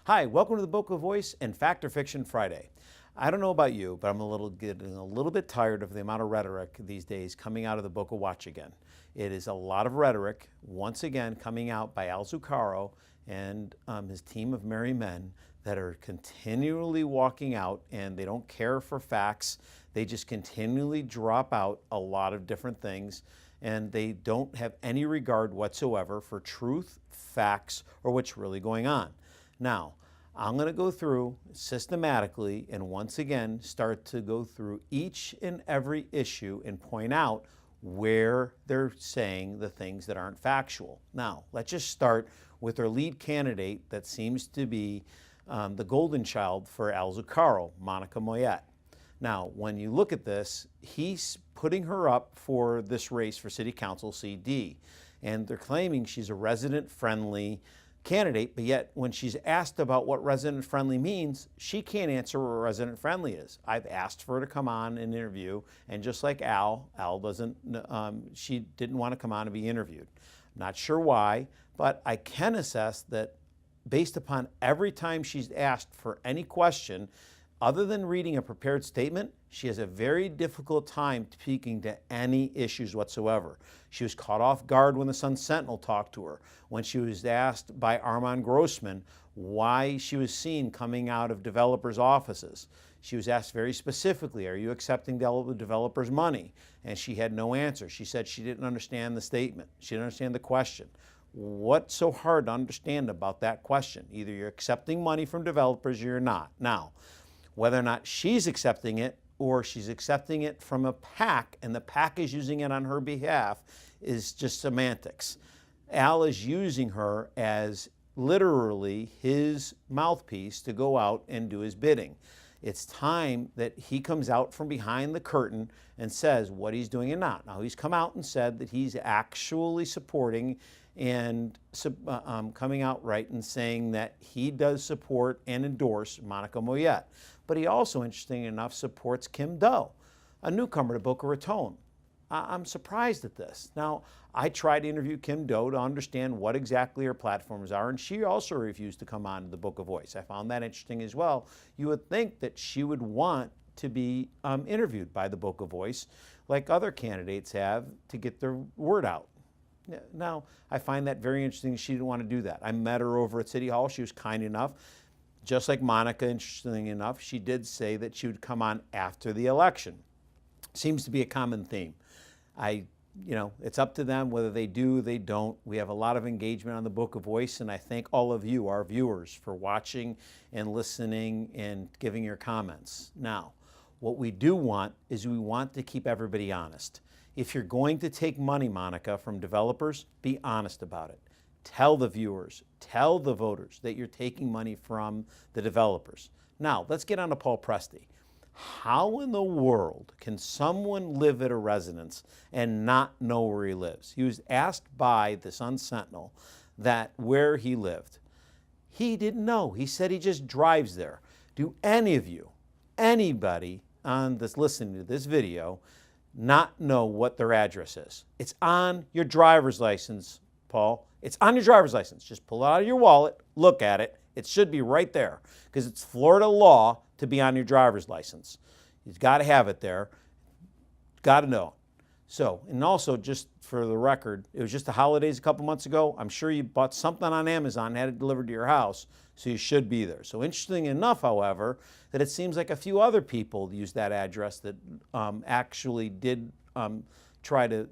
Hi, welcome to the Boca Voice and Fact or Fiction Friday. I don't know about you, but I'm getting a little bit tired of the amount of rhetoric these days coming out of the Boca Watch again. It is a lot of rhetoric, once again, coming out by Zucaro and his team of merry men that are continually walking out, and they don't care for facts. They just continually drop out a lot of different things, and they don't have any regard whatsoever for truth, facts, or what's really going on. Now, I'm going to go through systematically and once again start to go through each and every issue and point out where they're saying the things that aren't factual. Now, let's just start with our lead candidate that seems to be the golden child for Zucaro, Monica Mayotte. Now, when you look at this, he's putting her up for this race for City Council CD, and they're claiming she's a resident-friendly candidate, but yet when she's asked about what resident-friendly means, she can't answer what resident-friendly is. I've asked for her to come on and interview, and just like Al doesn't, she didn't want to come on and be interviewed. Not sure why, but I can assess that based upon every time she's asked for any question, other than reading a prepared statement, she has a very difficult time speaking to any issues whatsoever. She was caught off guard when the Sun Sentinel talked to her, when she was asked by Armand Grossman why she was seen coming out of developers' offices. She was asked very specifically, are you accepting the developers' money? And she had no answer. She said she didn't understand the statement. She didn't understand the question. What's so hard to understand about that question? Either you're accepting money from developers or you're not. Now, whether or not she's accepting it or she's accepting it from a PAC and the PAC is using it on her behalf is just semantics. Al is using her as literally his mouthpiece to go out and do his bidding. It's time that he comes out from behind the curtain and says what he's doing and not. Now, he's come out and said that he's actually supporting and coming out right and saying that he does support and endorse Monica Mayotte. But he also, interesting enough, supports Kim Do, a newcomer to Boca Raton. I'm surprised at this. Now, I tried to interview Kim Do to understand what exactly her platforms are, and she also refused to come on to the Boca Voice. I found that interesting as well. You would think that she would want to be interviewed by the Boca Voice like other candidates have to get their word out. Now, I find that very interesting. She didn't want to do that. I met her over at City Hall. She was kind enough. Just like Monica, interesting enough, she did say that she would come on after the election. Seems to be a common theme. It's up to them whether they do, they don't. We have a lot of engagement on the Boca Voice, and I thank all of you, our viewers, for watching and listening and giving your comments. Now, what we do want is we want to keep everybody honest. If you're going to take money, Monica, from developers, be honest about it. Tell the viewers, tell the voters that you're taking money from the developers. Now, let's get on to Paul Preste. How in the world can someone live at a residence and not know where he lives? He was asked by the Sun Sentinel that where he lived. He didn't know. He said he just drives there. Do any of you, anybody on this listening to this video, not know what their address is? It's on your driver's license, Paul. It's on your driver's license. Just pull it out of your wallet, look at it. It should be right there because it's Florida law to be on your driver's license. You've got to have it there. Got to know. So, and also just for the record, it was just the holidays a couple months ago. I'm sure you bought something on Amazon and had it delivered to your house, so you should be there. So interesting enough, however, that it seems like a few other people used that address that actually did try to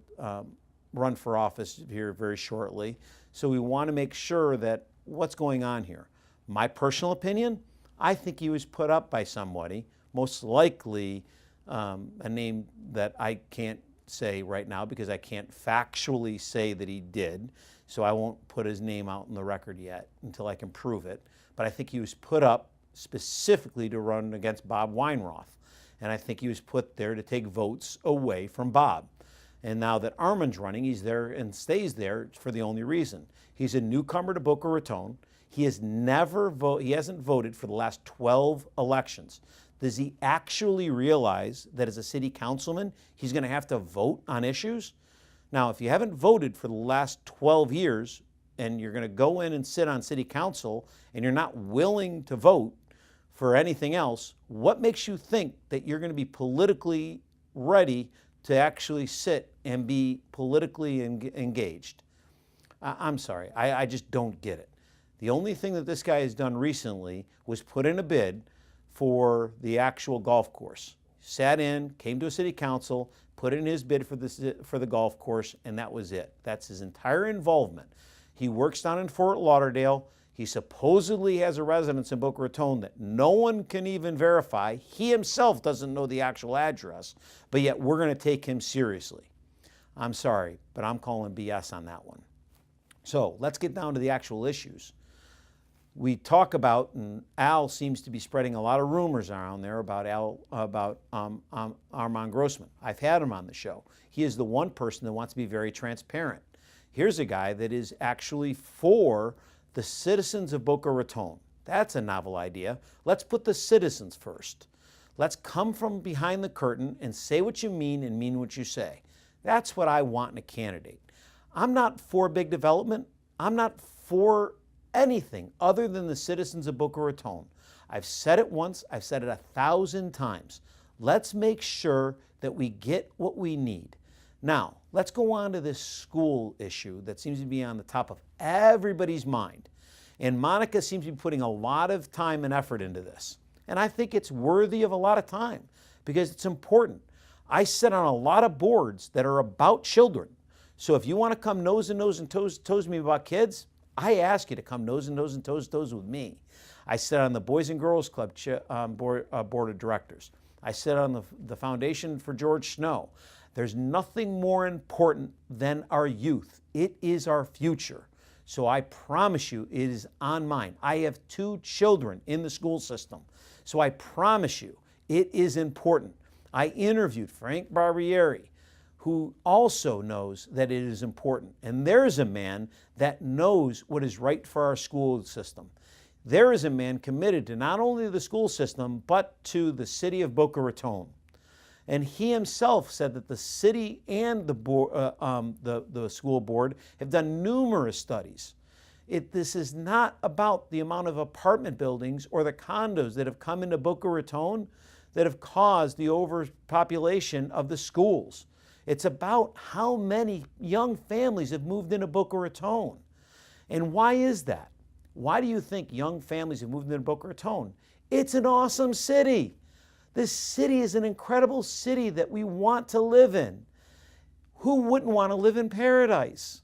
run for office here very shortly. So we want to make sure that what's going on here. My personal opinion, I think he was put up by somebody, most likely a name that I can't say right now because I can't factually say that he did, so I won't put his name out in the record yet until I can prove it. But I think he was put up specifically to run against Bob Weinroth, and I think he was put there to take votes away from Bob. And now that Armand's running, he's there and stays there for the only reason. He's a newcomer to Boca Raton. He hasn't voted for the last 12 elections. Does he actually realize that as a city councilman, he's going to have to vote on issues? Now, if you haven't voted for the last 12 years and you're going to go in and sit on city council and you're not willing to vote for anything else, what makes you think that you're going to be politically ready to actually sit and be politically engaged? I'm sorry, I just don't get it. The only thing that this guy has done recently was put in a bid for the actual golf course. Sat in, came to a city council, put in his bid for the golf course, and that was it. That's his entire involvement. He works down in Fort Lauderdale. He supposedly has a residence in Boca Raton that no one can even verify. He himself doesn't know the actual address, but yet we're going to take him seriously. I'm sorry, but I'm calling BS on that one. So let's get down to the actual issues. We talk about, and Al seems to be spreading a lot of rumors around there about Armand Grossman. I've had him on the show. He is the one person that wants to be very transparent. Here's a guy that is actually for the citizens of Boca Raton. That's a novel idea. Let's put the citizens first. Let's come from behind the curtain and say what you mean and mean what you say. That's what I want in a candidate. I'm not for big development. I'm not for anything other than the citizens of Boca Raton. I've said it once, I've said it 1,000 times. Let's make sure that we get what we need. Now, let's go on to this school issue that seems to be on the top of everybody's mind. And Monica seems to be putting a lot of time and effort into this. And I think it's worthy of a lot of time because it's important. I sit on a lot of boards that are about children. So if you want to come nose and toes me about kids, I ask you to come nose and toes with me. I sit on the Boys and Girls Club board of directors. I sit on the Foundation for George Snow. There's nothing more important than our youth. It is our future. So I promise you it is on mine. I have 2 children in the school system. So I promise you it is important. I interviewed Frank Barbieri, who also knows that it is important. And there's a man that knows what is right for our school system. There is a man committed to not only the school system, but to the city of Boca Raton. And he himself said that the city and the school board have done numerous studies. This is not about the amount of apartment buildings or the condos that have come into Boca Raton that have caused the overpopulation of the schools. It's about how many young families have moved into Boca Raton. And why is that? Why do you think young families have moved into Boca Raton? It's an awesome city. This city is an incredible city that we want to live in. Who wouldn't want to live in paradise?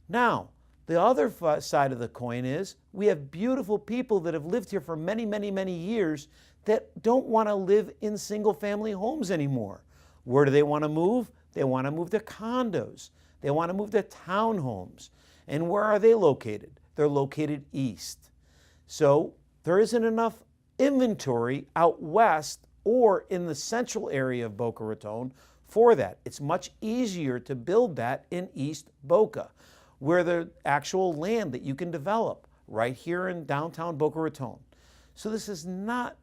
Now, the other side of the coin is we have beautiful people that have lived here for many, many, many years that don't want to live in single-family homes anymore. Where do they want to move? They want to move to condos. They want to move to townhomes. And where are they located? They're located east. So there isn't enough inventory out west or in the central area of Boca Raton for that. It's much easier to build that in East Boca, where the actual land that you can develop right here in downtown Boca Raton. So this is not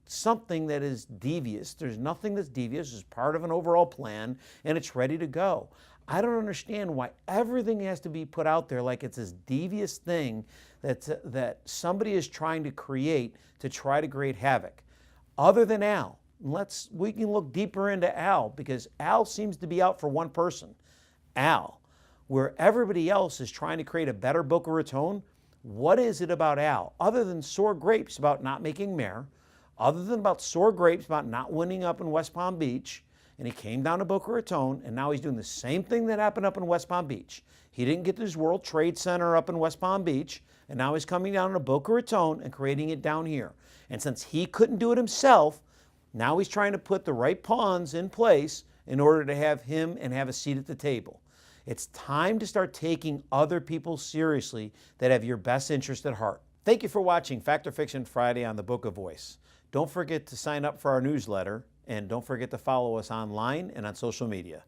something that is devious. There's nothing that's devious. It's part of an overall plan, and it's ready to go. I don't understand why everything has to be put out there like it's this devious thing that somebody is trying to create to try to create havoc. Other than Al, we can look deeper into Al because Al seems to be out for one person, Al. Where everybody else is trying to create a better Boca Raton, what is it about Al? Other than sore grapes about not making mayor, other than about sore grapes about not winning up in West Palm Beach, and he came down to Boca Raton, and now he's doing the same thing that happened up in West Palm Beach. He didn't get his World Trade Center up in West Palm Beach, and now he's coming down to Boca Raton and creating it down here. And since he couldn't do it himself, now he's trying to put the right pawns in place in order to have him and have a seat at the table. It's time to start taking other people seriously that have your best interest at heart. Thank you for watching Fact or Fiction Friday on the Boca Voice. Don't forget to sign up for our newsletter, and don't forget to follow us online and on social media.